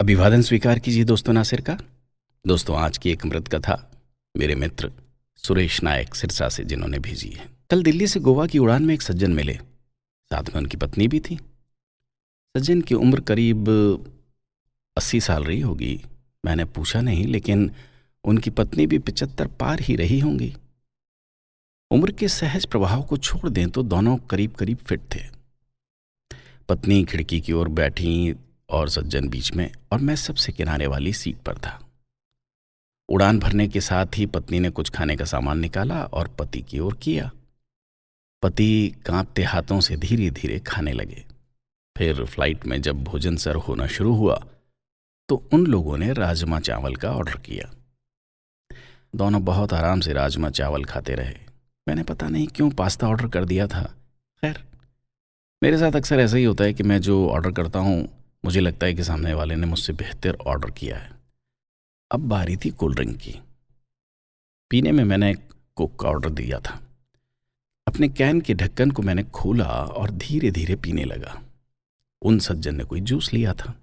अभिवादन स्वीकार कीजिए दोस्तों नासिर का। दोस्तों आज की एक अमृत कथा मेरे मित्र सुरेश नायक सिरसा से जिन्होंने भेजी है। कल दिल्ली से गोवा की उड़ान में एक सज्जन मिले, साथ में उनकी पत्नी भी थी। सज्जन की उम्र करीब 80 साल रही होगी, मैंने पूछा नहीं, लेकिन उनकी पत्नी भी 75 पार ही रही होंगी। उम्र के सहज प्रभाव को छोड़ दें तो दोनों करीब करीब फिट थे। पत्नी खिड़की की ओर बैठी और सज्जन बीच में, और मैं सबसे किनारे वाली सीट पर था। उड़ान भरने के साथ ही पत्नी ने कुछ खाने का सामान निकाला और पति की ओर किया। पति कांपते हाथों से धीरे धीरे खाने लगे। फिर फ्लाइट में जब भोजन सर्व होना शुरू हुआ तो उन लोगों ने राजमा चावल का ऑर्डर किया। दोनों बहुत आराम से राजमा चावल खाते रहे। मैंने पता नहीं क्यों पास्ता ऑर्डर कर दिया था। खैर, मेरे साथ अक्सर ऐसा ही होता है कि मैं जो ऑर्डर करता हूँ मुझे लगता है कि सामने वाले ने मुझसे बेहतर ऑर्डर किया है। अब बारी थी कोल्ड ड्रिंक की। पीने में मैंने कोक का ऑर्डर दिया था। अपने कैन के ढक्कन को मैंने खोला और धीरे धीरे पीने लगा। उन सज्जन ने कोई जूस लिया था।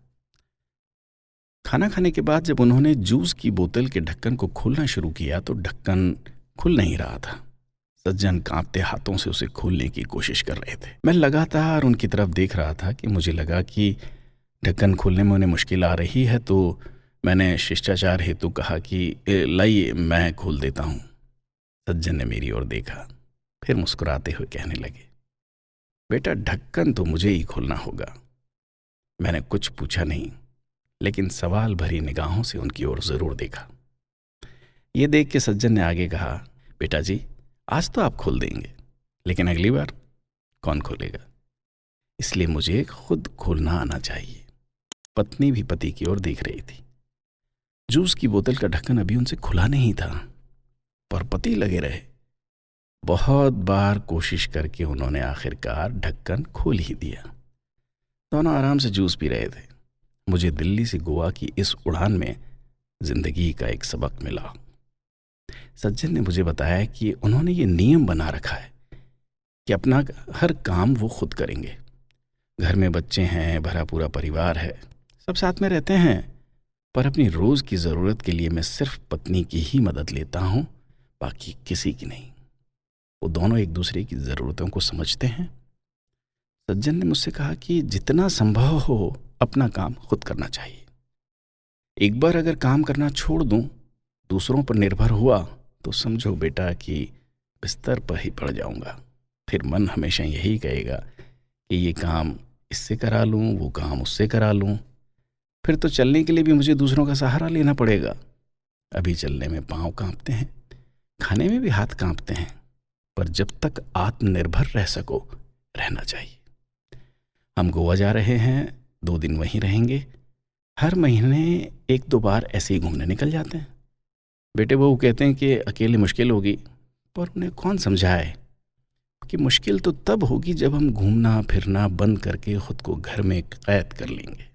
खाना खाने के बाद जब उन्होंने जूस की बोतल के ढक्कन को खोलना शुरू किया तो ढक्कन खुल नहीं रहा था। सज्जन कांपते हाथों से उसे खोलने की कोशिश कर रहे थे। मैं लगातार उनकी तरफ देख रहा था कि मुझे लगा कि ढक्कन खोलने में उन्हें मुश्किल आ रही है, तो मैंने शिष्टाचार हेतु कहा कि लाइए मैं खोल देता हूँ। सज्जन ने मेरी ओर देखा, फिर मुस्कुराते हुए कहने लगे, बेटा ढक्कन तो मुझे ही खोलना होगा। मैंने कुछ पूछा नहीं, लेकिन सवाल भरी निगाहों से उनकी ओर जरूर देखा। ये देख के सज्जन ने आगे कहा, बेटा जी आज तो आप खोल देंगे, लेकिन अगली बार कौन खोलेगा? इसलिए मुझे खुद खोलना आना चाहिए। पत्नी भी पति की ओर देख रही थी। जूस की बोतल का ढक्कन अभी उनसे खुला नहीं था, पर पति लगे रहे। बहुत बार कोशिश करके उन्होंने आखिरकार ढक्कन खोल ही दिया। दोनों आराम से जूस पी रहे थे। मुझे दिल्ली से गोवा की इस उड़ान में जिंदगी का एक सबक मिला। सज्जन ने मुझे बताया कि उन्होंने ये नियम बना रखा है कि अपना हर काम वो खुद करेंगे। घर में बच्चे हैं, भरा पूरा परिवार है, सब साथ में रहते हैं, पर अपनी रोज की जरूरत के लिए मैं सिर्फ पत्नी की ही मदद लेता हूं, बाकी किसी की नहीं। वो दोनों एक दूसरे की जरूरतों को समझते हैं। सज्जन ने मुझसे कहा कि जितना संभव हो अपना काम खुद करना चाहिए। एक बार अगर काम करना छोड़ दूं, दूसरों पर निर्भर हुआ, तो समझो बेटा कि बिस्तर पर ही पड़ जाऊंगा। फिर मन हमेशा यही कहेगा कि ये काम इससे करा लूं, वो काम उससे करा लूं। फिर तो चलने के लिए भी मुझे दूसरों का सहारा लेना पड़ेगा। अभी चलने में पांव कांपते हैं, खाने में भी हाथ कांपते हैं, पर जब तक आत्मनिर्भर रह सको रहना चाहिए। हम गोवा जा रहे हैं, 2 दिन वहीं रहेंगे। हर महीने 1-2 बार ऐसे ही घूमने निकल जाते हैं। बेटे बहू कहते हैं कि अकेले मुश्किल होगी, पर उन्हें कौन समझाए कि मुश्किल तो तब होगी जब हम घूमना फिरना बंद करके खुद को घर में कैद कर लेंगे।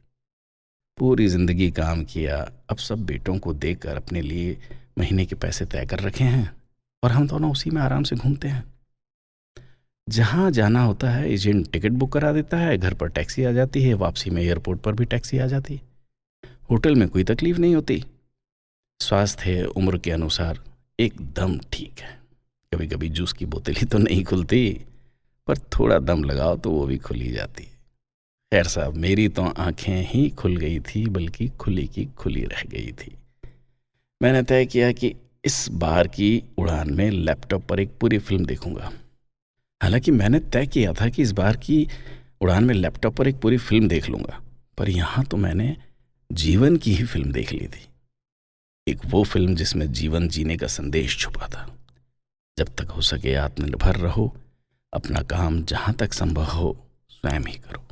पूरी जिंदगी काम किया, अब सब बेटों को देकर अपने लिए महीने के पैसे तय कर रखे हैं, और हम दोनों उसी में आराम से घूमते हैं। जहाँ जाना होता है एजेंट टिकट बुक करा देता है, घर पर टैक्सी आ जाती है, वापसी में एयरपोर्ट पर भी टैक्सी आ जाती है। होटल में कोई तकलीफ नहीं होती। स्वास्थ्य उम्र के अनुसार एकदम ठीक है। कभी कभी जूस की बोतल ही तो नहीं खुलती, पर थोड़ा दम लगाओ तो वो भी खुल ही जाती है। खैर साहब, मेरी तो आंखें ही खुल गई थी, बल्कि खुली की खुली रह गई थी। मैंने तय किया कि इस बार की उड़ान में लैपटॉप पर एक पूरी फिल्म देखूंगा। हालांकि मैंने तय किया था कि इस बार की उड़ान में लैपटॉप पर एक पूरी फिल्म देख लूंगा, पर यहां तो मैंने जीवन की ही फिल्म देख ली थी। एक वो फिल्म जिसमें जीवन जीने का संदेश छुपा था। जब तक हो सके आत्मनिर्भर रहो, अपना काम जहां तक संभव हो स्वयं ही करो।